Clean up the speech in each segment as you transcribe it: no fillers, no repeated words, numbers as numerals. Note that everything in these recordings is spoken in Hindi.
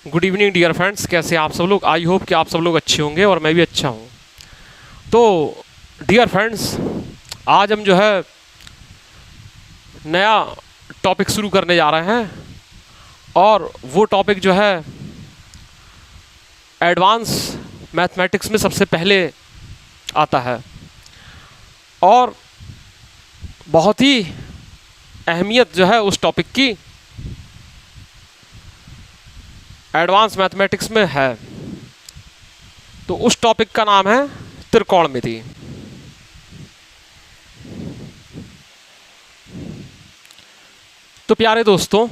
गुड इवनिंग डियर फ्रेंड्स, कैसे आप सब लोग। आई होप कि आप सब लोग अच्छे होंगे और मैं भी अच्छा हूँ। तो डियर फ्रेंड्स, आज हम जो है नया टॉपिक शुरू करने जा रहे हैं और वो टॉपिक जो है एडवांस मैथमेटिक्स में सबसे पहले आता है और बहुत ही अहमियत जो है उस टॉपिक की एडवांस मैथमेटिक्स में है। तो उस टॉपिक का नाम है त्रिकोणमिति। तो प्यारे दोस्तों,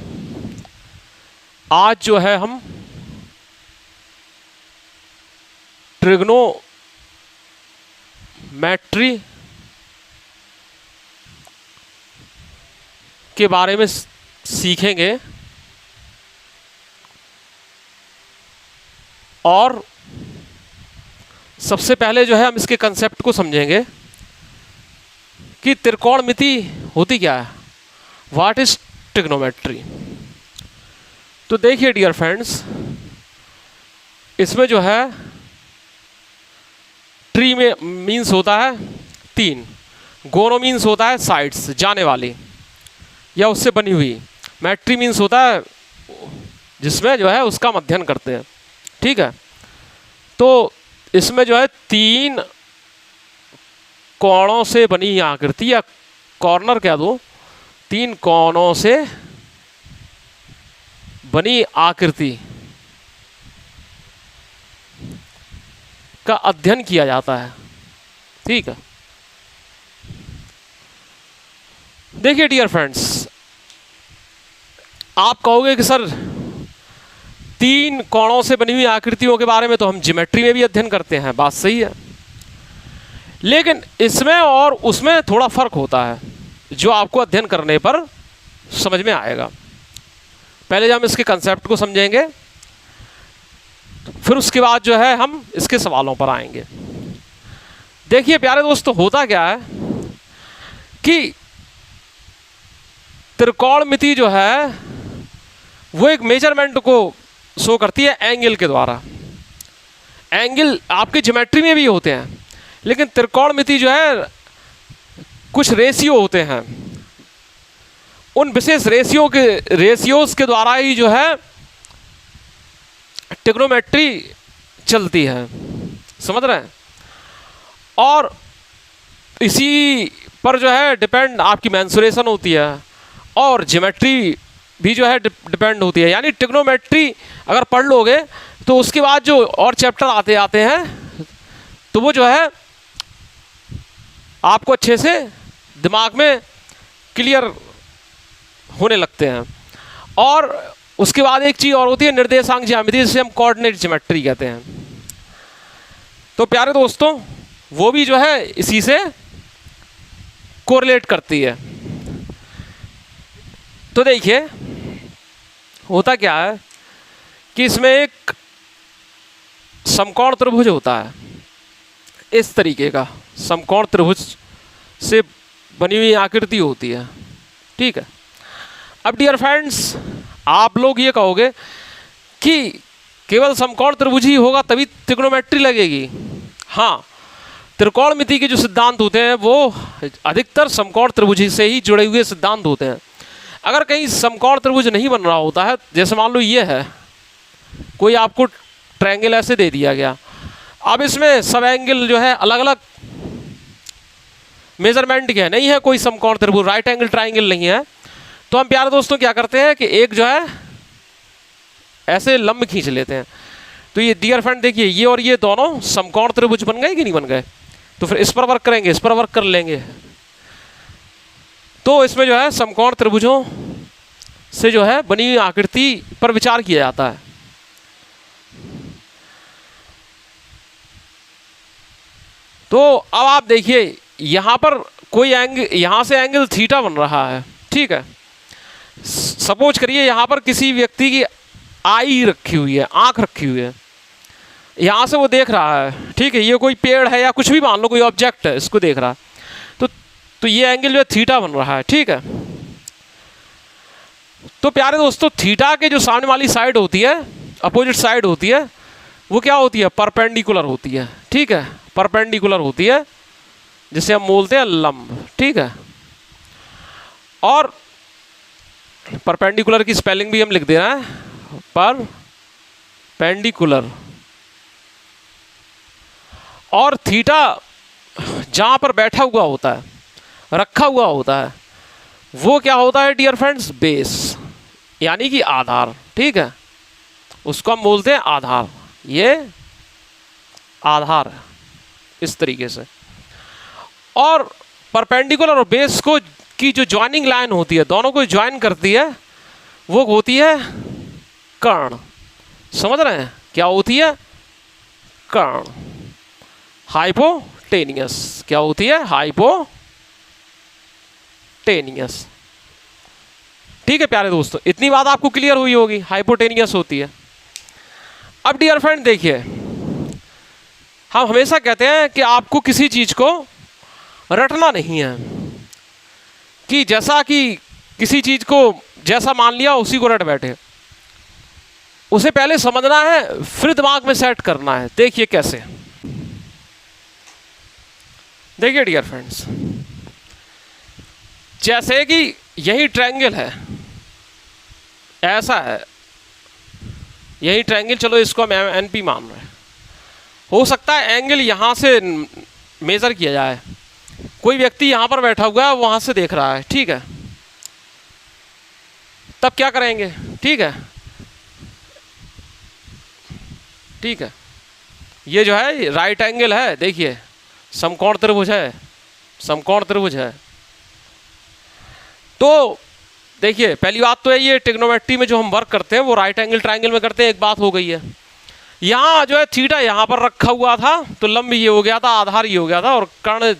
आज जो है हम ट्रिग्नोमेट्री के बारे में सीखेंगे और सबसे पहले जो है हम इसके कंसेप्ट को समझेंगे कि त्रिकोणमिति होती क्या है, व्हाट इज ट्रिग्नोमेट्री। तो देखिए डियर फ्रेंड्स, इसमें जो है ट्री में मीन्स होता है 3, गोनो मीन्स होता है साइड्स, जाने वाली या उससे बनी हुई। मैट्री मीन्स होता है जिसमें जो है उसका मध्ययन करते हैं, ठीक है। तो इसमें जो है 3 कोणों से बनी आकृति या कॉर्नर कह दो, 3 कोणों से बनी आकृति का अध्ययन किया जाता है, ठीक है। देखिए डियर फ्रेंड्स, आप कहोगे कि सर 3 कोणों से बनी हुई आकृतियों के बारे में तो हम ज्योमेट्री में भी अध्ययन करते हैं, बात सही है। लेकिन इसमें और उसमें थोड़ा फर्क होता है जो आपको अध्ययन करने पर समझ में आएगा। पहले हम इसके कंसेप्ट को समझेंगे, फिर उसके बाद जो है हम इसके सवालों पर आएंगे। देखिए प्यारे दोस्तों, होता क्या है कि त्रिकोणमिति जो है वो एक मेजरमेंट को शो करती है एंगल के द्वारा। एंगल आपके ज्योमेट्री में भी होते हैं, लेकिन त्रिकोणमिति जो है कुछ रेशियो होते हैं, उन विशेष रेशियोज के द्वारा ही जो है ट्रिग्नोमेट्री चलती है, समझ रहे हैं। और इसी पर जो है डिपेंड आपकी मेंसुरेशन होती है और ज्योमेट्री भी जो है डिपेंड होती है। यानी ट्रिग्नोमेट्री अगर पढ़ लोगे तो उसके बाद जो और चैप्टर आते आते हैं तो वो जो है आपको अच्छे से दिमाग में क्लियर होने लगते हैं। और उसके बाद एक चीज़ और होती है निर्देशांक ज्यामिति, जिसे हम कोऑर्डिनेट ज्योमेट्री कहते हैं। तो प्यारे दोस्तों, वो भी जो है इसी से कोरिलेट करती है। तो देखिए होता क्या है कि इसमें एक समकोण त्रिभुज होता है, इस तरीके का समकोण त्रिभुज से बनी हुई आकृति होती है, ठीक है। अब डियर फ्रेंड्स, आप लोग ये कहोगे कि केवल समकोण त्रिभुज ही होगा तभी त्रिकोणमिति लगेगी। हाँ, त्रिकोणमिति के जो सिद्धांत होते हैं वो अधिकतर समकोण त्रिभुज से ही जुड़े हुए सिद्धांत होते हैं। अगर कहीं समकोण त्रिभुज नहीं बन रहा होता है, जैसे मान लो ये है, कोई आपको ट्रायंगल ऐसे दे दिया गया, अब इसमें सब एंगल जो है अलग अलग मेजरमेंट के नहीं है, कोई समकोण त्रिभुज राइट एंगल ट्रायंगल नहीं है, तो हम प्यारे दोस्तों क्या करते हैं कि एक जो है ऐसे लंब खींच लेते हैं। तो ये डियर फ्रेंड देखिए, ये और ये दोनों समकोण त्रिभुज बन गए कि नहीं बन गए। तो फिर इस पर वर्क करेंगे, इस पर वर्क कर लेंगे, तो इसमें जो है समकोण त्रिभुजों से जो है बनी हुई आकृति पर विचार किया जाता है। तो अब आप देखिए, यहाँ पर कोई एंगल, यहाँ से एंगल थीटा बन रहा है, ठीक है। सपोज करिए यहाँ पर किसी व्यक्ति की आई रखी हुई है, आंख रखी हुई है, यहाँ से वो देख रहा है, ठीक है। ये कोई पेड़ है या कुछ भी मान लो, कोई ऑब्जेक्ट है, इसको देख रहा है, तो ये एंगल जो है थीटा बन रहा है, ठीक है। तो प्यारे दोस्तों, थीटा के जो सामने वाली साइड होती है अपोजिट साइड होती है वो क्या होती है, परपेंडिकुलर होती है, ठीक है, परपेंडिकुलर होती है, जिसे हम बोलते हैं लंब, ठीक है। और परपेंडिकुलर की स्पेलिंग भी हम लिख दे रहे हैं, परपेंडिकुलर। और थीटा जहां पर बैठा हुआ होता है, रखा हुआ होता है, वो क्या होता है डियर फ्रेंड्स, बेस, यानी कि आधार, ठीक है, उसको हम बोलते हैं आधार, ये आधार है इस तरीके से। और परपेंडिकुलर और बेस को की जो ज्वाइनिंग लाइन होती है, दोनों को ज्वाइन करती है, वो होती है कर्ण। समझ रहे हैं क्या होती है, कर्ण, हाइपोटेनियस। क्या होती है, हाइपोटेनियस, ठीक है प्यारे दोस्तों, इतनी बात आपको क्लियर हुई होगी, हाइपोटेनियस होती है। अब डियर फ्रेंड देखिए, हम हमेशा कहते हैं कि आपको किसी चीज को रटना नहीं है, कि जैसा कि किसी चीज को जैसा मान लिया उसी को रट बैठे, उसे पहले समझना है, फिर दिमाग में सेट करना है। देखिए कैसे, देखिए डियर फ्रेंड्स, जैसे कि यही ट्रायंगल है, ऐसा है, यही ट्रायंगल, चलो इसको हम एनपी मान रहे हैं, हो सकता है एंगल यहां से मेजर किया जाए, कोई व्यक्ति यहां पर बैठा हुआ है, वहां से देख रहा है, ठीक है, तब क्या करेंगे, ठीक है, ठीक है, ये जो है राइट एंगल है, देखिए समकोण त्रिभुज है, समकोण त्रिभुज है। तो देखिए पहली बात तो है, ये ट्रिग्नोमेट्री में जो हम वर्क करते हैं वो राइट एंगल ट्रायंगल में करते हैं, एक बात हो गई है। यहाँ जो है थीटा यहाँ पर रखा हुआ था, तो लंब ये हो गया था, आधार ये हो गया था, और कर्ण,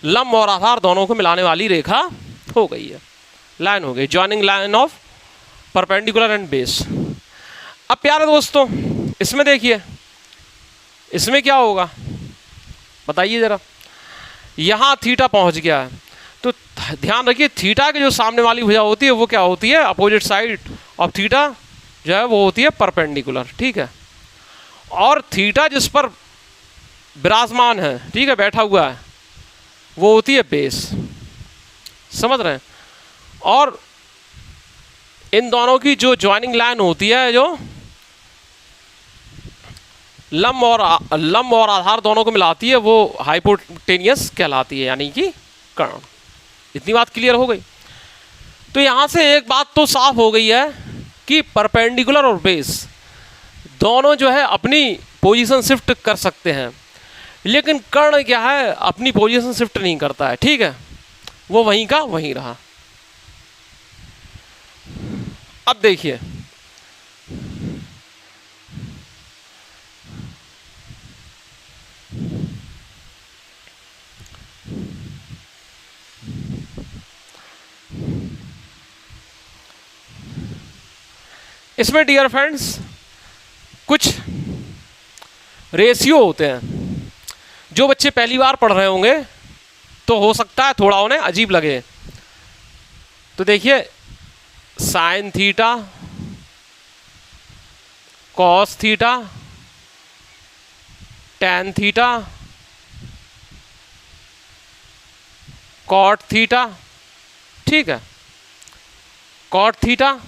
लंब और आधार दोनों को मिलाने वाली रेखा हो गई है, लाइन हो गई, joining line of perpendicular and base. अब प्यारे दोस्तों इसमें देखिए, इसमें क्या होगा बताइए जरा, यहाँ थीटा पहुँच गया है, तो ध्यान रखिए थीटा की जो सामने वाली भुजा होती है वो क्या होती है, अपोजिट साइड ऑफ थीटा जो है वो होती है परपेंडिकुलर, ठीक है। और थीटा जिस पर विराजमान है, ठीक है, बैठा हुआ है, वो होती है बेस। समझ रहे हैं। और इन दोनों की जो ज्वाइनिंग लाइन होती है, जो लंब और आधार दोनों को मिलाती है, वो हाइपोटेनियस कहलाती है, यानी कि कर्ण। इतनी बात क्लियर हो गई। तो यहां से एक बात तो साफ हो गई है कि परपेंडिकुलर और बेस दोनों जो है अपनी पोजीशन शिफ्ट कर सकते हैं, लेकिन कर्ण क्या है, अपनी पोजीशन शिफ्ट नहीं करता है, ठीक है, वो वहीं का वहीं रहा। अब देखिए इसमें डियर फ्रेंड्स कुछ रेशियो होते हैं, जो बच्चे पहली बार पढ़ रहे होंगे तो हो सकता है थोड़ा उन्हें अजीब लगे। तो देखिए sine theta, cos theta, tan theta, cot theta, ठीक है, कॉट थीटा,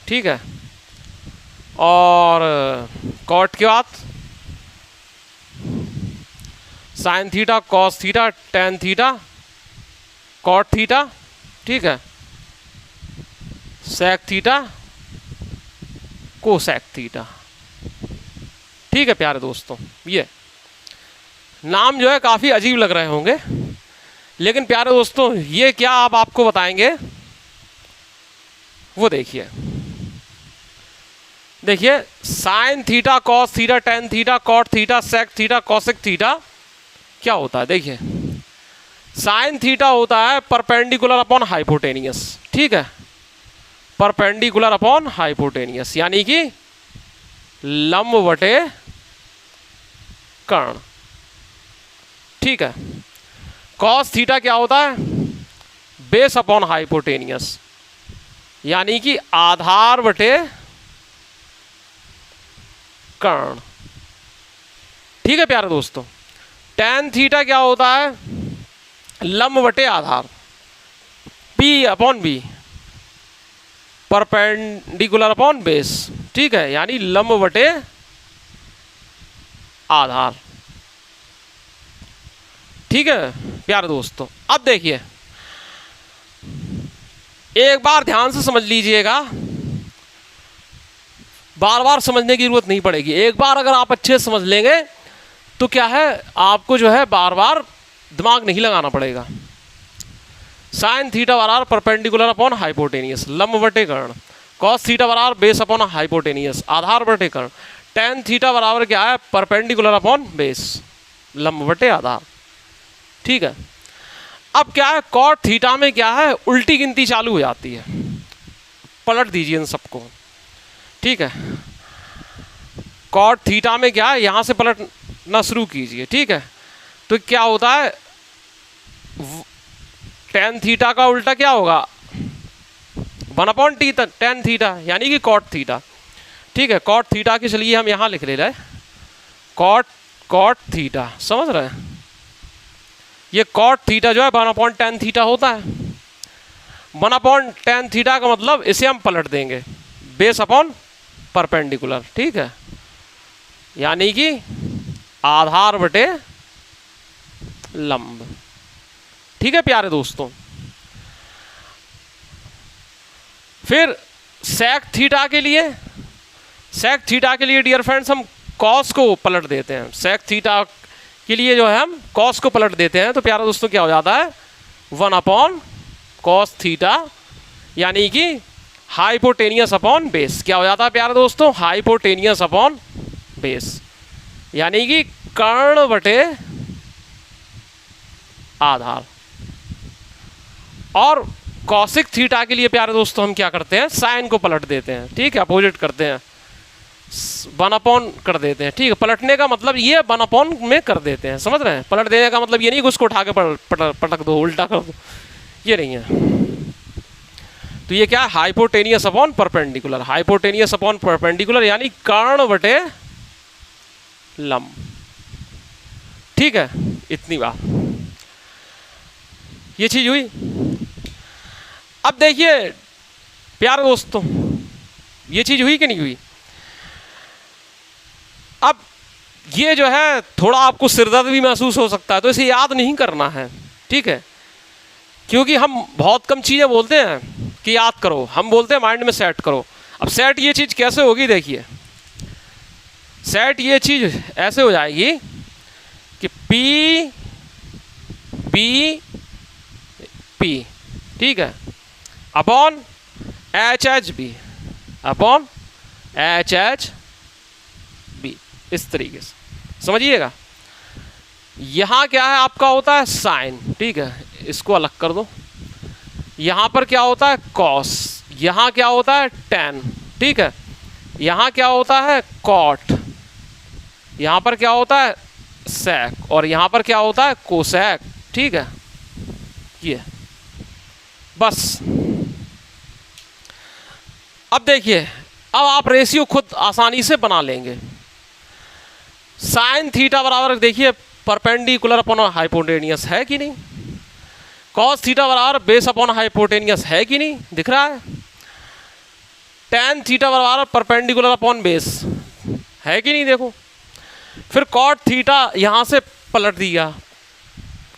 ठीक है, और कॉट के बाद sine theta, cos theta, tan theta, cot theta, ठीक है, सेक थीटा, कोसेक थीटा, ठीक है प्यारे दोस्तों। ये नाम जो है काफ़ी अजीब लग रहे होंगे, लेकिन प्यारे दोस्तों ये क्या आप आपको बताएंगे, वो देखिए। देखिए sine theta, cos theta, tan theta, cot theta, sec theta, cosec theta क्या होता है। देखिए साइन थीटा होता है परपेंडिकुलर अपॉन हाइपोटेनियस, ठीक है, परपेंडिकुलर अपॉन हाइपोटेनियस, यानी कि लंब बटे कर्ण, ठीक है। कॉस थीटा क्या होता है, बेस अपॉन हाइपोटेनियस, यानी कि आधार बटे कर्ण। ठीक है प्यारे दोस्तों, tan थीटा क्या होता है, लंब बटे आधार, P upon B, perpendicular upon base. ठीक है, यानी लंब बटे आधार। ठीक है प्यारे दोस्तों, अब देखिए एक बार ध्यान से समझ लीजिएगा, बार बार समझने की जरूरत नहीं पड़ेगी। एक बार अगर आप अच्छे से समझ लेंगे तो क्या है, आपको जो है बार बार दिमाग नहीं लगाना पड़ेगा। साइन थीटा बराबर परपेंडिकुलर अपॉन हाइपोटेनियस, लंब बटे कर्ण। कॉस थीटा बराबर बेस अपॉन हाइपोटेनियस, आधार बटे कर्ण। टेन थीटा बराबर क्या है, परपेंडिकुलर अपॉन बेस, लंब बटे आधार। ठीक है, अब क्या है, कॉट थीटा में क्या है, उल्टी गिनती चालू हो जाती है। पलट दीजिए इन सबको। ठीक है, कॉट थीटा में क्या है, यहां से पलटना शुरू कीजिए। ठीक है, तो क्या होता है, टेन थीटा का उल्टा क्या होगा, 1/t टेन थीटा, यानी कि कॉट थीटा। ठीक है, कॉट थीटा के चलिए हम यहां लिख ले रहे, कॉट थीटा, समझ रहे हैं, ये कॉट थीटा जो है 1/tan थीटा होता है। 1/tan थीटा का मतलब इसे हम पलट देंगे, बेस अपॉन परपेंडिकुलर। ठीक है, यानी कि आधार बटे लंब। ठीक है प्यारे दोस्तों, फिर सेक थीटा के लिए डियर फ्रेंड्स हम कॉस को पलट देते हैं। सेक थीटा के लिए जो है हम कॉस को पलट देते हैं, तो प्यारे दोस्तों क्या हो जाता है, 1/cos थीटा, यानी कि हाइपोटेनियस अपॉन बेस। क्या हो जाता है प्यारे दोस्तों, हाइपोटेनियस अपॉन बेस, यानी कि कर्ण बटे आधार। और कॉसिक थीटा के लिए प्यारे दोस्तों हम क्या करते हैं, साइन को पलट देते हैं। ठीक है, अपोजिट करते हैं, 1/, कर देते हैं। ठीक है, पलटने का मतलब ये 1/, में कर देते हैं, समझ रहे हैं। पलट देने का मतलब ये नहीं कि उसको उठा के पटक दो, उल्टा कर दो, ये नहीं है। तो ये क्या है, hypotenuse upon perpendicular, hypotenuse upon perpendicular, यानी कर्ण बटे लंब। ठीक है, इतनी बात, ये चीज हुई। अब देखिए प्यारे दोस्तों, ये चीज हुई कि नहीं हुई। अब ये जो है थोड़ा आपको सिरदर्द भी महसूस हो सकता है, तो इसे याद नहीं करना है। ठीक है, क्योंकि हम बहुत कम चीजें बोलते हैं कि याद करो, हम बोलते हैं माइंड में सेट करो। अब सेट ये चीज कैसे होगी, देखिए सेट ये चीज ऐसे हो जाएगी कि पी पी पी, ठीक है, upon H B, upon H B, इस तरीके से समझिएगा। यहां क्या है, आपका होता है साइन। ठीक है, इसको अलग कर दो। यहां पर क्या होता है, कॉस। यहां क्या होता है, टेन। ठीक है, यहां क्या होता है, कॉट। यहां पर क्या होता है, सेक। और यहां पर क्या होता है, कोसेक। ठीक है, ये बस। अब देखिए, अब आप रेशियो खुद आसानी से बना लेंगे। साइन थीटा बराबर, देखिए परपेंडिकुलर अपॉन हाइपोटेनियस है कि नहीं। कॉस थीटा बराबर बेस अपॉन हाइपोटेनियस है कि नहीं, दिख रहा है। टेन थीटा बराबर परपेंडिकुलर अपॉन बेस है कि नहीं, देखो। फिर कॉट थीटा यहां से पलट दिया,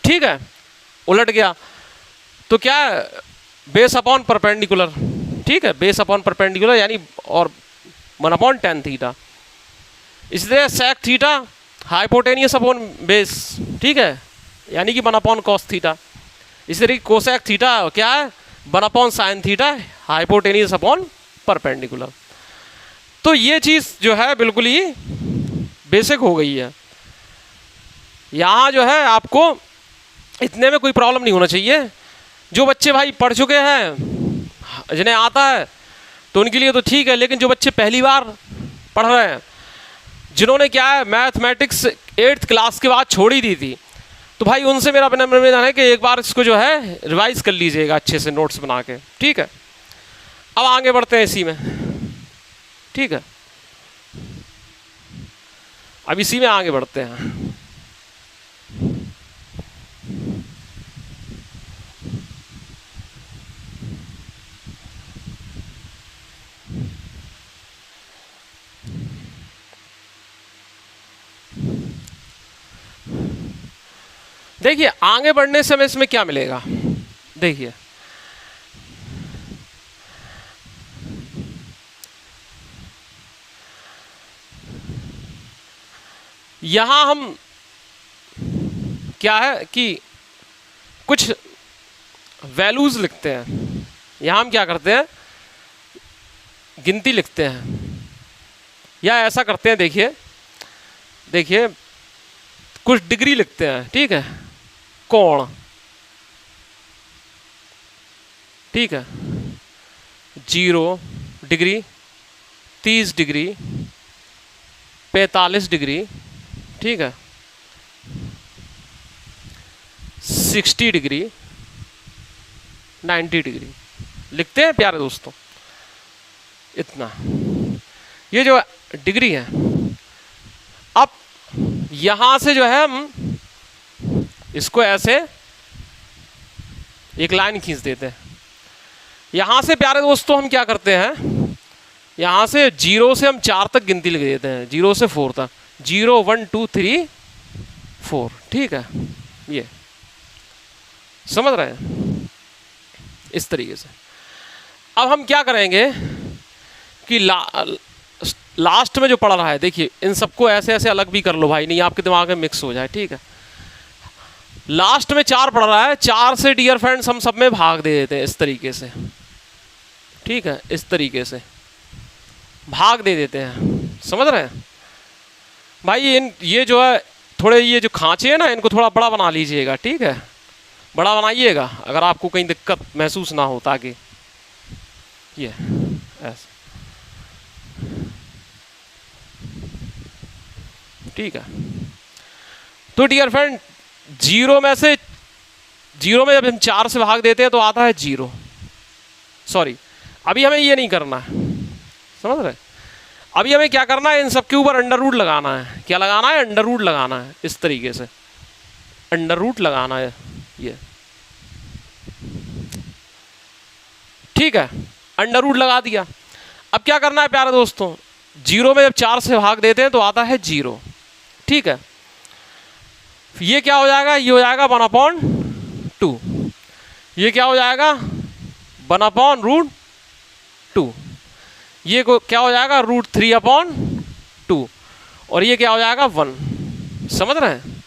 ठीक है, उलट गया, तो क्या है, बेस अपॉन परपेंडिकुलर। ठीक है, बेस अपॉन परपेंडिकुलर, यानी और 1/tan थीटा। इसी तरह sec theta hypotenuse upon base, ठीक है, यानी कि 1/cos थीटा। इसी तरीके कोसेक थीटा क्या है, 1/sin theta hypotenuse upon perpendicular. तो ये चीज़ जो है बिल्कुल ही बेसिक हो गई है। यहाँ जो है आपको इतने में कोई प्रॉब्लम नहीं होना चाहिए। जो बच्चे भाई पढ़ चुके हैं, जिन्हें आता है, तो उनके लिए तो ठीक है, लेकिन जो बच्चे पहली बार पढ़ रहे हैं, जिन्होंने क्या है मैथमेटिक्स 8th क्लास के बाद छोड़ ही दी थी, तो भाई उनसे मेरा निवेदन है कि एक बार इसको जो है रिवाइज कर लीजिएगा अच्छे से, नोट्स बना के। ठीक है, अब आगे बढ़ते हैं इसी में। ठीक है, अब इसी में आगे बढ़ते हैं। देखिए आगे बढ़ने से हमें इसमें क्या मिलेगा, देखिए यहां हम क्या है कि कुछ वैल्यूज लिखते हैं। यहां हम क्या करते हैं, गिनती लिखते हैं या ऐसा करते हैं, देखिए देखिए कुछ डिग्री लिखते हैं, ठीक है, कोण, ठीक है, 0 डिग्री, 30 डिग्री, 45 डिग्री, ठीक है, 60 डिग्री, 90 डिग्री लिखते हैं प्यारे दोस्तों। इतना ये जो डिग्री है। अब यहां से जो है हम इसको ऐसे एक लाइन खींच देते हैं। यहां से प्यारे दोस्तों हम क्या करते हैं, यहां से 0 से हम 4 तक गिनती लिख देते हैं, 0 से 4 तक, 0 1 2 3 4, ठीक है। ये समझ रहे हैं इस तरीके से। अब हम क्या करेंगे कि लास्ट में जो पड़ रहा है, देखिए इन सबको ऐसे ऐसे अलग भी कर लो भाई, नहीं आपके दिमाग में मिक्स हो जाए, ठीक है। लास्ट में 4 पड़ रहा है, 4 से डियर फ्रेंड्स हम सब में भाग दे देते हैं इस तरीके से, ठीक है, इस तरीके से भाग दे देते हैं। समझ रहे हैं भाई, ये जो है थोड़े ये जो खांचे हैं ना, इनको थोड़ा बड़ा बना लीजिएगा, ठीक है, बड़ा बनाइएगा अगर आपको कहीं दिक्कत महसूस ना हो, ताकि ये ऐसे, ठीक है। तो डियर फ्रेंड 0 में जब हम 4 से भाग देते हैं तो आता है 0, सॉरी अभी हमें ये नहीं करना है, समझ रहे। अभी हमें क्या करना है, इन सब के ऊपर अंडर रूट लगाना है। क्या लगाना है, अंडर रूट लगाना है, इस तरीके से अंडर रूट लगाना है, ये ठीक है, अंडर रूट लगा दिया। अब क्या करना है प्यारे दोस्तों, 0 में जब 4 से भाग देते हैं तो आता है 0, ठीक है। ये क्या हो जाएगा, ये हो जाएगा 1/2, ये क्या हो जाएगा 1/√2, ये क्या हो जाएगा √3/2, और ये क्या हो जाएगा 1। समझ रहे हैं।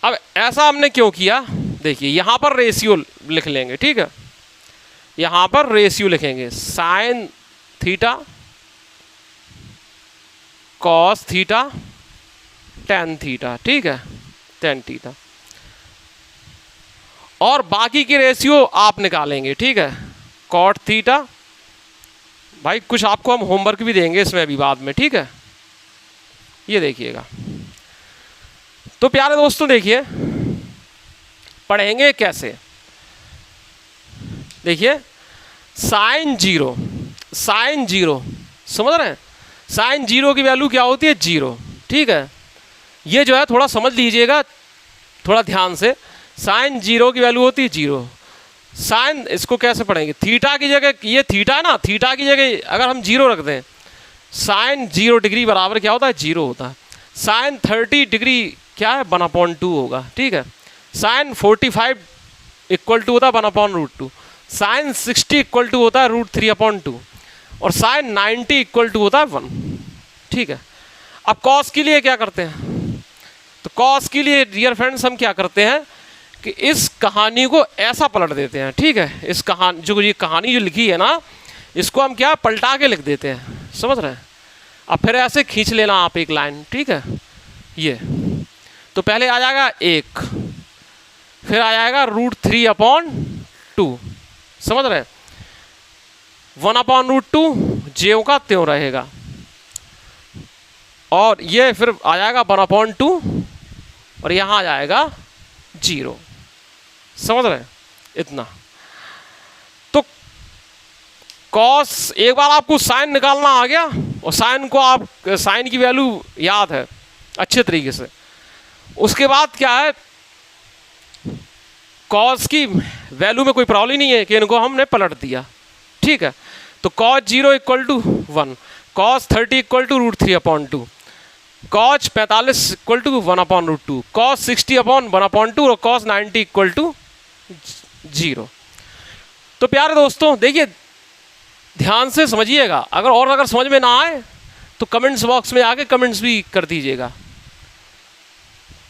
अब ऐसा हमने क्यों किया, देखिए यहां पर रेशियो लिख लेंगे, ठीक है, यहां पर रेशियो लिखेंगे, sign theta cos theta tan theta, ठीक है, टेन थीटा, और बाकी की रेशियो आप निकालेंगे, ठीक है, कॉट थीटा। भाई कुछ आपको हम होमवर्क भी देंगे इसमें अभी बाद में, ठीक है, ये देखिएगा। तो प्यारे दोस्तों देखिए पढ़ेंगे कैसे, देखिए साइन 0, समझ रहे हैं, साइन 0 की वैल्यू क्या होती है 0, ठीक है। ये जो है थोड़ा समझ लीजिएगा थोड़ा ध्यान से, साइन 0 की वैल्यू होती है 0। साइन इसको कैसे पढ़ेंगे, थीटा की जगह, ये थीटा है ना, थीटा की जगह अगर हम 0 रख दें, साइन 0 डिग्री बराबर क्या होता है 0 होता है। साइन 30 डिग्री क्या है 1/2 होगा, ठीक है। साइन 45 इक्वल टू होता है 1/√2, साइन 60 इक्वल टू होता है √3/2, और साइन 90 इक्वल टू होता है 1, ठीक है। अब कॉस के लिए क्या करते हैं, तो कॉस के लिए डियर फ्रेंड्स हम क्या करते हैं कि इस कहानी को ऐसा पलट देते हैं, ठीक है। इस कहानी ये कहानी जो लिखी है ना, इसको हम क्या पलटा के लिख देते हैं, समझ रहे हैं। अब फिर ऐसे खींच लेना आप एक लाइन, ठीक है। ये तो पहले आ जाएगा 1, फिर आ जाएगा √3/2, समझ रहे हैं, 1/√2 ज्यों का त्यों रहेगा, और ये फिर आ जाएगा 1/2, और यहां आ जाएगा 0, समझ रहे हैं इतना। तो कॉस, एक बार आपको साइन निकालना आ गया, और साइन को आप, साइन की वैल्यू याद है, अच्छे तरीके से। उसके बाद क्या है, कॉस की वैल्यू में कोई प्रॉब्लम ही नहीं है कि इनको हमने पलट दिया, ठीक है। तो cos 0 equal to 1, cos 30 equal to √3/2, cos 45 equal to 1/√2, cos 60/1/2 और कॉस 90 इक्वल टू 0। तो प्यारे दोस्तों देखिए, ध्यान से समझिएगा। अगर समझ में ना आए तो कमेंट्स बॉक्स में आके कमेंट्स भी कर दीजिएगा,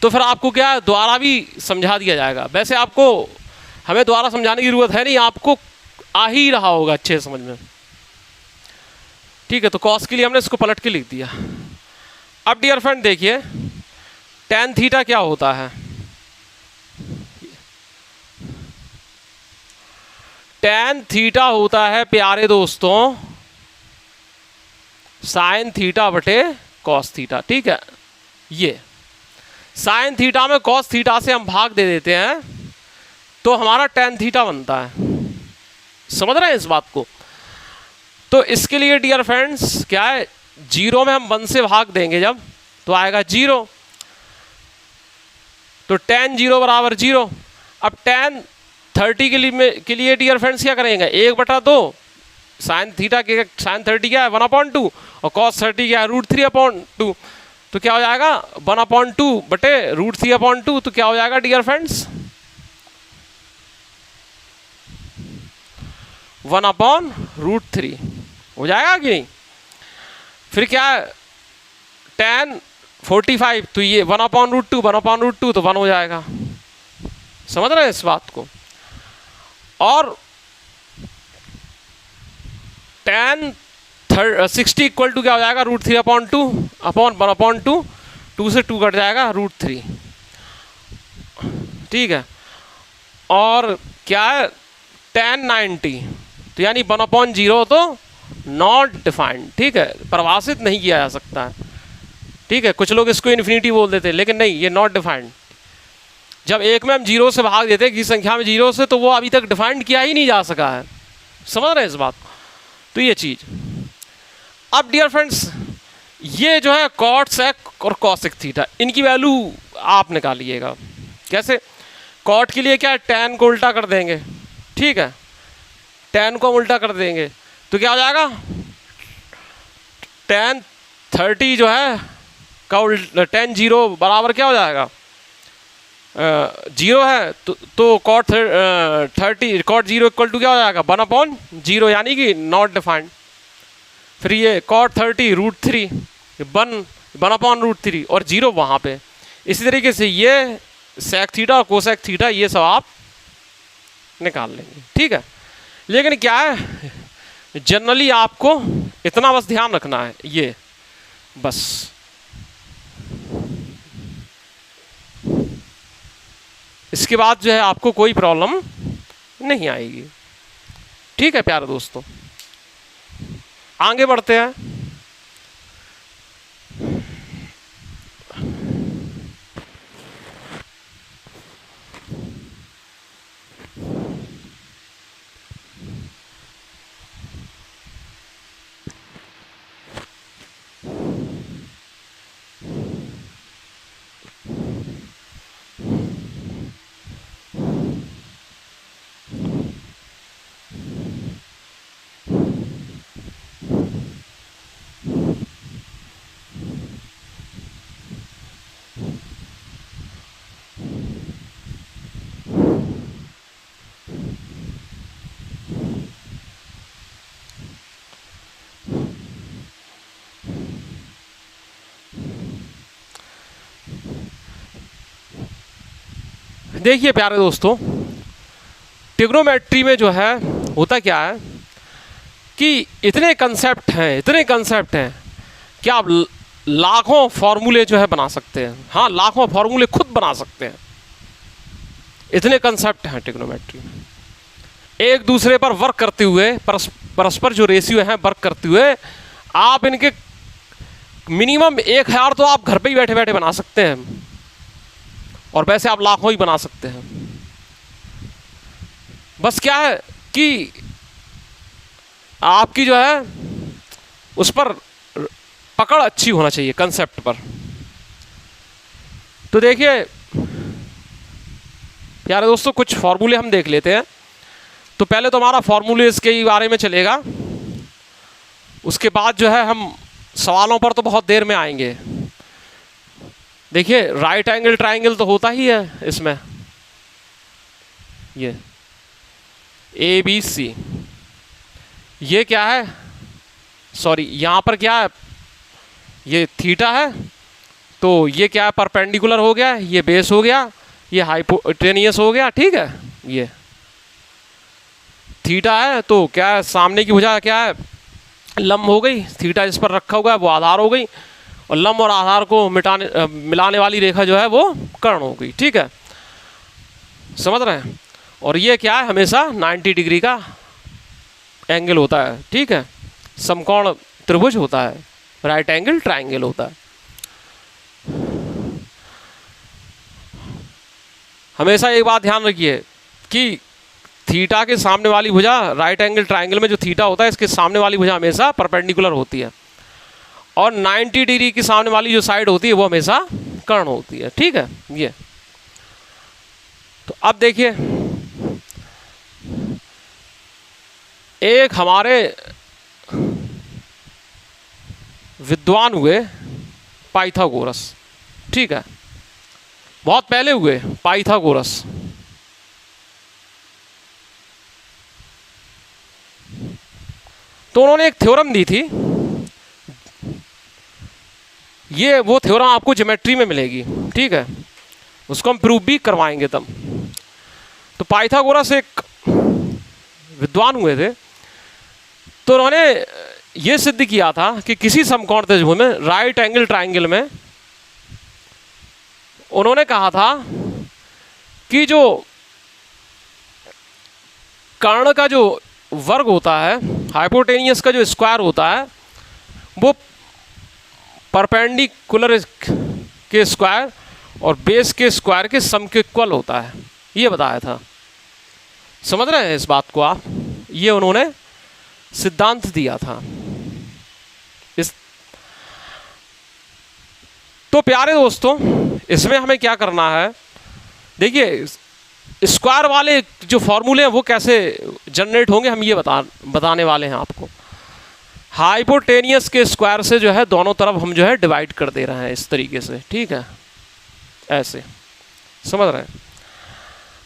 तो फिर आपको क्या है, दोबारा भी समझा दिया जाएगा। वैसे आपको हमें दोबारा समझाने की ज़रूरत है नहीं, आपको आ ही रहा होगा अच्छे समझ में, ठीक है। तो कॉस के लिए हमने इसको पलट के लिख दिया। अब डियर फ्रेंड देखिए, tan थीटा क्या होता है। tan थीटा होता है प्यारे दोस्तों साइन थीटा बटे कॉस थीटा, ठीक है। ये साइन थीटा में कॉस थीटा से हम भाग दे देते हैं तो हमारा tan थीटा बनता है। समझ रहे हैं इस बात को। तो इसके लिए डियर फ्रेंड्स क्या है, 0 में हम 1 से भाग देंगे जब, तो आएगा 0। तो tan 0 बराबर 0। अब tan 30 के लिए डियर फ्रेंड्स क्या करेंगे, 1/2 साइन थीटा के साइन 30 क्या है 1/2 और कॉस 30 क्या है √3/2। तो क्या हो जाएगा 1/2 बटे √3/2। तो क्या हो जाएगा डियर फ्रेंड्स 1/√3 हो जाएगा कि नहीं। फिर क्या है tan 45, तो ये 1/√2 1/√2 तो 1 हो जाएगा। समझ रहे हैं इस बात को। और tan 60 इक्वल टू क्या हो जाएगा √3/2 2 से 2 कट जाएगा √3, ठीक है। और क्या है tan 90, तो यानी 1/0 तो नॉट डिफाइंड, ठीक है, परिभाषित नहीं किया जा सकता है, ठीक है। कुछ लोग इसको इन्फिनिटी बोल देते हैं, लेकिन नहीं, ये नॉट डिफाइंड। जब एक में हम 0 से भाग देते हैं किसी संख्या में 0 से, तो वो अभी तक डिफाइंड किया ही नहीं जा सका है। समझ रहे हैं इस बात को। तो ये चीज़। अब डियर फ्रेंड्स ये जो है कॉट सेक और कॉसेक थीटा, इनकी वैल्यू आप निकालिएगा। कैसे, कॉट के लिए क्या है, tan को उल्टा कर देंगे, ठीक है, tan को हम उल्टा कर देंगे तो क्या हो जाएगा tan 30 जो है का tan 0 बराबर क्या हो जाएगा 0 है, तो कॉट 0 इक्वल टू क्या हो जाएगा 1/0, यानी कि नॉट डिफाइंड। फिर ये cot 30 √3 1/√3 और 0 वहाँ पे। इसी तरीके से ये सेक थीटा और कोसेक थीटा ये सब आप निकाल लेंगे, ठीक है। लेकिन क्या है, जनरली आपको इतना बस ध्यान रखना है, ये बस इसके बाद जो है आपको कोई प्रॉब्लम नहीं आएगी, ठीक है प्यारे दोस्तों। आगे बढ़ते हैं। देखिए प्यारे दोस्तों, ट्रिग्नोमेट्री में जो है होता क्या है कि इतने कंसेप्ट हैं कि आप लाखों फॉर्मूले जो है बना सकते हैं। हाँ, लाखों फॉर्मूले खुद बना सकते हैं, इतने कंसेप्ट हैं ट्रिग्नोमेट्री में। एक दूसरे पर वर्क करते हुए, परस्पर जो रेशियो हैं वर्क करते हुए, आप इनके मिनिमम 1000 तो आप घर पे ही बैठे बैठे बना सकते हैं, और वैसे आप लाखों ही बना सकते हैं। बस क्या है कि आपकी जो है उस पर पकड़ अच्छी होना चाहिए कंसेप्ट पर, तो देखिए प्यारे दोस्तों, कुछ फॉर्मूले हम देख लेते हैं। तो पहले तो हमारा फॉर्मूले इसके बारे में चलेगा, उसके बाद जो है हम सवालों पर तो बहुत देर में आएंगे। देखिए राइट एंगल ट्राइंगल तो होता ही है इसमें, ये ABC, ये क्या है, सॉरी यहाँ पर क्या है, ये थीटा है, तो ये क्या है, परपेंडिकुलर हो गया, ये बेस हो गया, ये हाइपोटेनियस हो गया, ठीक है। ये थीटा है तो क्या है, सामने की भुजा क्या है, लंब हो गई, थीटा जिस पर रखा हुआ है वो आधार हो गई, और लंब और आधार को मिलाने वाली रेखा जो है वो कर्ण हो गई, ठीक है, समझ रहे हैं। और ये क्या है, हमेशा 90 डिग्री का एंगल होता है, ठीक है, समकोण त्रिभुज होता है, राइट एंगल ट्राइंगल होता है। हमेशा एक बात ध्यान रखिए कि थीटा के सामने वाली भुजा, राइट एंगल ट्राइंगल में जो थीटा होता है इसके सामने वाली भुजा हमेशा परपेंडिकुलर होती है, और 90 डिग्री की सामने वाली जो साइड होती है वो हमेशा कर्ण होती है, ठीक है। ये तो अब देखिए, एक हमारे विद्वान हुए पाइथागोरस, ठीक है, बहुत पहले हुए पाइथागोरस। तो उन्होंने एक थ्योरम दी थी, ये वो थ्योरम आपको ज्योमेट्री में मिलेगी, ठीक है, उसको हम प्रूव भी करवाएंगे तब। तो पाइथागोरस एक विद्वान हुए थे, तो उन्होंने ये सिद्ध किया था कि किसी समकोण त्रिभुज में, राइट एंगल ट्राइंगल में, उन्होंने कहा था कि जो कर्ण का जो वर्ग होता है, हाइपोटेनियस का जो स्क्वायर होता है, वो परपेंडिकुलर के स्क्वायर और बेस के स्क्वायर के सम के इक्वल होता है, ये बताया था। समझ रहे हैं इस बात को आप, ये उन्होंने सिद्धांत दिया था इस। तो प्यारे दोस्तों, इसमें हमें क्या करना है, देखिए स्क्वायर वाले जो फॉर्मूले हैं वो कैसे जनरेट होंगे, हम ये बताने वाले हैं आपको। हाइपोटेनियस के स्क्वायर से जो है दोनों तरफ हम जो है डिवाइड कर दे रहे हैं इस तरीके से, ठीक है, ऐसे, समझ रहे हैं।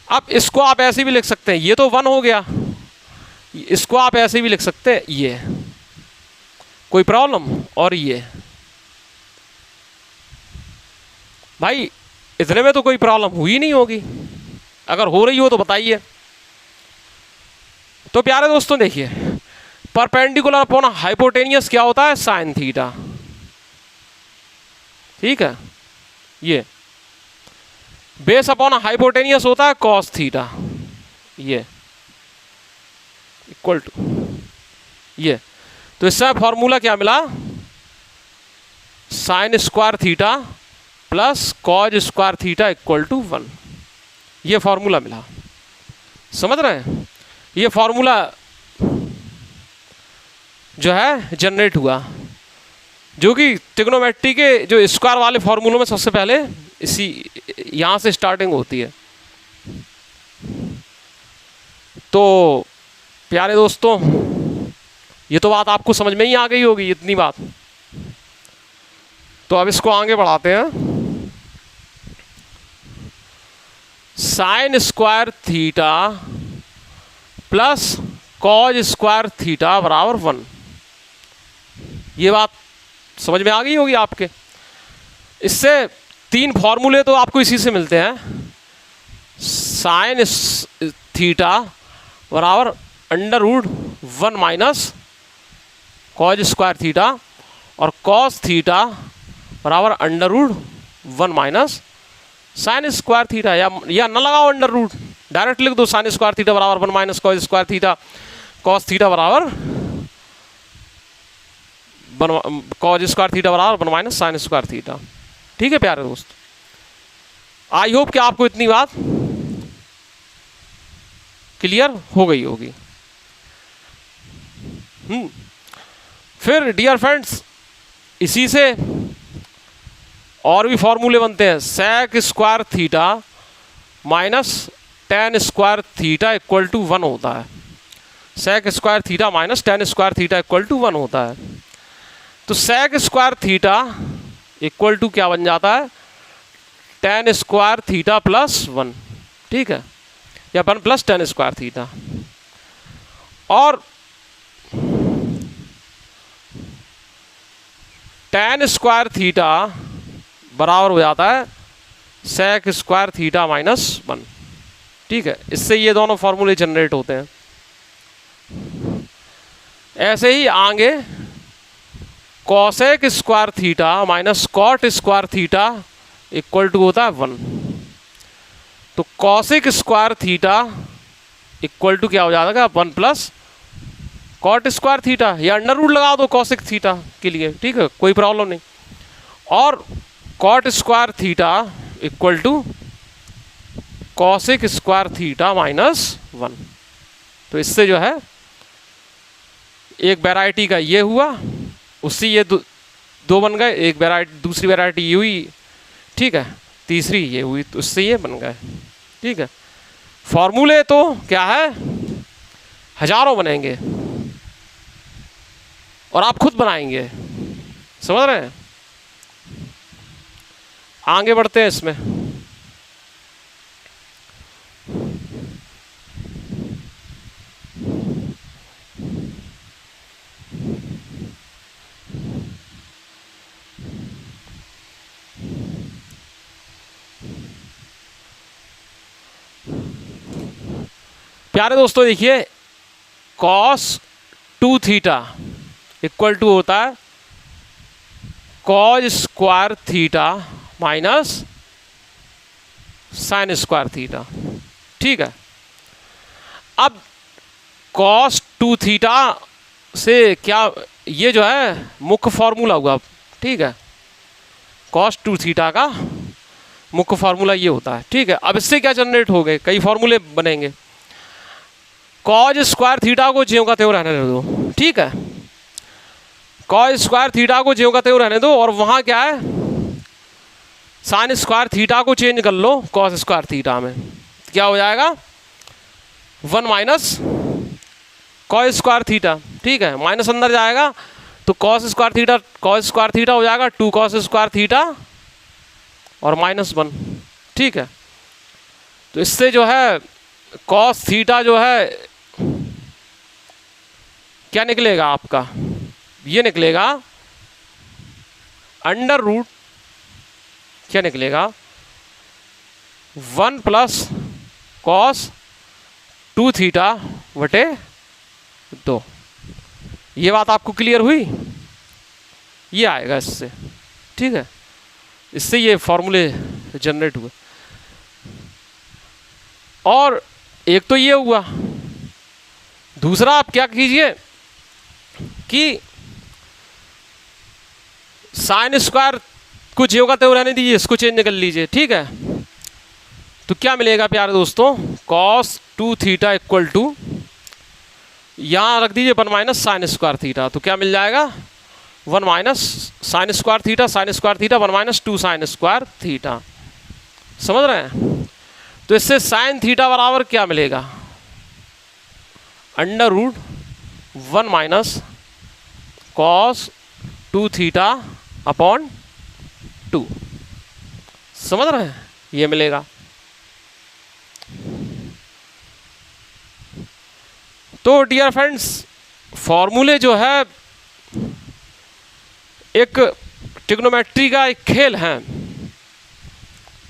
अब इसको आप ऐसे भी लिख सकते हैं, ये तो 1 हो गया, इसको आप ऐसे भी लिख सकते हैं, ये कोई प्रॉब्लम, और ये भाई इतने में तो कोई प्रॉब्लम हुई नहीं होगी, अगर हो रही हो तो बताइए। तो प्यारे दोस्तों देखिए, परपेंडिकुलर अपॉन हाइपोटेनियस क्या होता है, साइन थीटा, ठीक है। ये बेस अपॉन हाइपोटेनियस होता है कॉस थीटा, ये इक्वल टू ये। तो इससे फॉर्मूला क्या मिला, sine square theta plus cos square theta equal to 1, ये फॉर्मूला मिला। समझ रहे हैं, ये फॉर्मूला जो है जनरेट हुआ, जो कि ट्रिग्नोमेट्री के जो स्क्वायर वाले फॉर्मूलों में सबसे पहले इसी यहाँ से स्टार्टिंग होती है। तो प्यारे दोस्तों, ये तो बात आपको समझ में ही आ गई होगी, इतनी बात। तो अब इसको आगे बढ़ाते हैं। Sign square theta plus cos square theta बराबर 1, ये बात समझ में आ गई होगी आपके। इससे 3 फॉर्मूले तो आपको इसी से मिलते हैं। साइन थीटा बराबर √1 माइनस कॉज स्क्वायर थीटा, और कॉस थीटा बराबर √1 माइनस साइन स्क्वायर थीटा, या न लगाओ √ डायरेक्ट लिख दो, साइन स्क्वायर थीटा बराबर 1 minus cos square theta, cos theta बराबर कॉज स्क्वायर थीटा बराबर 1 माइनस साइन स्क्वायर थीटा। ठीक है प्यारे दोस्त, आई होप कि आपको इतनी बात क्लियर हो गई होगी। फिर डियर फ्रेंड्स, इसी से और भी फॉर्मूले बनते हैं। Sec square theta minus tan square theta equal to 1 होता है। Sec square theta minus tan square theta equal to 1 होता है। तो sec square theta equal to क्या बन जाता है, टेन स्क्वायर थीटा प्लस 1, ठीक है, या 1 प्लस टेन स्क्वायर थीटा। और टेन स्क्वायर थीटा बराबर हो जाता है सेक स्क्वायर थीटा माइनस 1, ठीक है। इससे ये दोनों फॉर्मूले जनरेट होते हैं। ऐसे ही आगे cosec square theta minus cot square theta equal to होता है 1। तो cosec square theta equal to क्या हो जाएगा, 1 प्लस कॉट स्क्वायर थीटा, या अंडर रूट लगा दो कॉसेक थीटा के लिए, ठीक है, कोई प्रॉब्लम नहीं। और cot square theta equal to cosec square theta minus 1। तो इससे जो है एक वैरायटी का ये हुआ, उससे ये दो बन गए, एक वैरायटी दूसरी वैरायटी ये हुई, ठीक है, तीसरी ये हुई, तो उससे ये बन गए, ठीक है। फॉर्मूले तो क्या है, हजारों बनेंगे और आप खुद बनाएंगे, समझ रहे हैं। आगे बढ़ते हैं इसमें। प्यारे दोस्तों देखिए, कॉस 2 थीटा इक्वल टू होता है cause square theta minus sign square theta, ठीक है। अब कॉस 2 थीटा से क्या, ये जो है मुख्य फॉर्मूला हुआ, ठीक है। कॉस 2 थीटा का मुख्य फॉर्मूला ये होता है, ठीक है। अब इससे क्या जनरेट हो गए, कई फॉर्मूले बनेंगे। कॉज स्क्वायर थीटा को ज्यों का त्यों रहने दो, ठीक है। कॉज स्क्वायर थीटा को ज्यों का त्यों रहने दो, और वहाँ क्या है, साइन स्क्वायर थीटा को चेंज कर लो कॉस स्क्वायर थीटा में, क्या हो जाएगा 1 माइनस कॉस स्क्वायर थीटा, ठीक है। माइनस अंदर जाएगा तो कॉस स्क्वायर थीटा हो जाएगा 2 कॉस स्क्वायर थीटा और माइनस 1, ठीक है। तो इससे जो है कॉस थीटा जो है क्या निकलेगा आपका, ये निकलेगा अंडर रूट, क्या निकलेगा 1 प्लस कॉस 2 थीटा बटे 2। ये बात आपको क्लियर हुई, ये आएगा इससे, ठीक है। इससे ये फॉर्मूले जनरेट हुए। और एक तो ये हुआ, दूसरा आप क्या कीजिए कि साइन स्क्वायर को ज्यों का त्यों रहने दीजिए, इसको चेंज कर लीजिए, ठीक है। तो क्या मिलेगा प्यारे दोस्तों, कॉस 2 थीटा इक्वल टू, यहाँ रख दीजिए 1 माइनस साइन स्क्वायर थीटा, तो क्या मिल जाएगा 1 minus sign square theta 1 minus 2 sign square theta, समझ रहे हैं। तो इससे साइन थीटा बराबर क्या मिलेगा, under root 1 minus cos 2 theta upon 2, समझ रहे हैं, ये मिलेगा। तो डियर फ्रेंड्स, फॉर्मूले जो है एक ट्रिग्नोमेट्री का एक खेल है।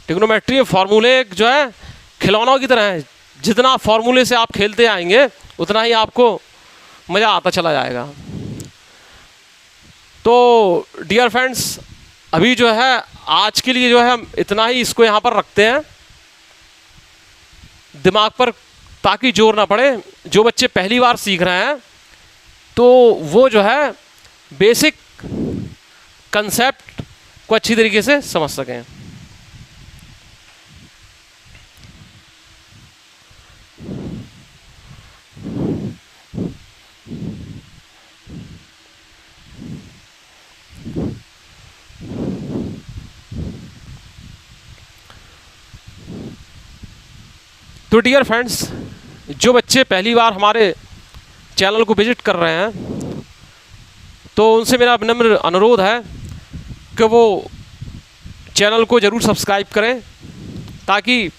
ट्रिग्नोमेट्री फॉर्मूले जो है खिलौनों की तरह है, जितना फॉर्मूले से आप खेलते आएंगे उतना ही आपको मज़ा आता चला जाएगा। तो डियर फ्रेंड्स, अभी जो है आज के लिए जो है हम इतना ही इसको यहाँ पर रखते हैं दिमाग पर, ताकि जोर ना पड़े। जो बच्चे पहली बार सीख रहे हैं तो वो जो है बेसिक कंसेप्ट को अच्छी तरीके से समझ सकें। तो डियर फ्रेंड्स, जो बच्चे पहली बार हमारे चैनल को विजिट कर रहे हैं तो उनसे मेरा विनम्र अनुरोध है कि वो चैनल को ज़रूर सब्सक्राइब करें ताकि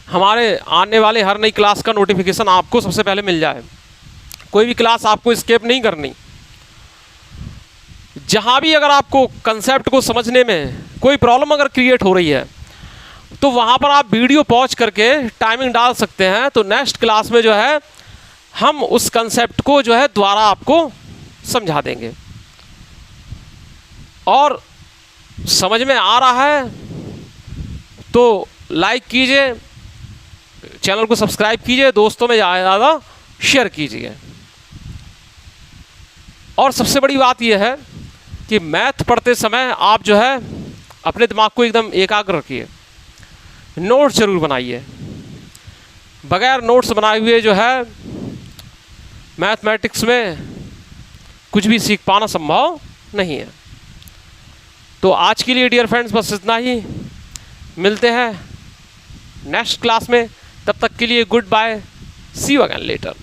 हमारे आने वाले हर नई क्लास का नोटिफिकेशन आपको सबसे पहले मिल जाए। कोई भी क्लास आपको स्किप नहीं करनी। जहाँ भी अगर आपको कंसेप्ट को समझने में कोई प्रॉब्लम अगर क्रिएट हो रही है तो वहाँ पर आप वीडियो पॉज करके टाइमिंग डाल सकते हैं। तो नेक्स्ट क्लास में जो है हम उस कंसेप्ट को जो है दोबारा आपको समझा देंगे। और समझ में आ रहा है तो लाइक कीजिए, चैनल को सब्सक्राइब कीजिए, दोस्तों में ज़्यादा शेयर कीजिए। और सबसे बड़ी बात यह है कि मैथ पढ़ते समय आप जो है अपने दिमाग को एकदम एकाग्र रखिए, नोट्स जरूर बनाइए। बगैर नोट्स बनाए हुए जो है मैथमेटिक्स में कुछ भी सीख पाना संभव नहीं है। तो आज के लिए डियर फ्रेंड्स बस इतना ही। मिलते हैं नेक्स्ट क्लास में, तब तक के लिए good bye, see you again letter.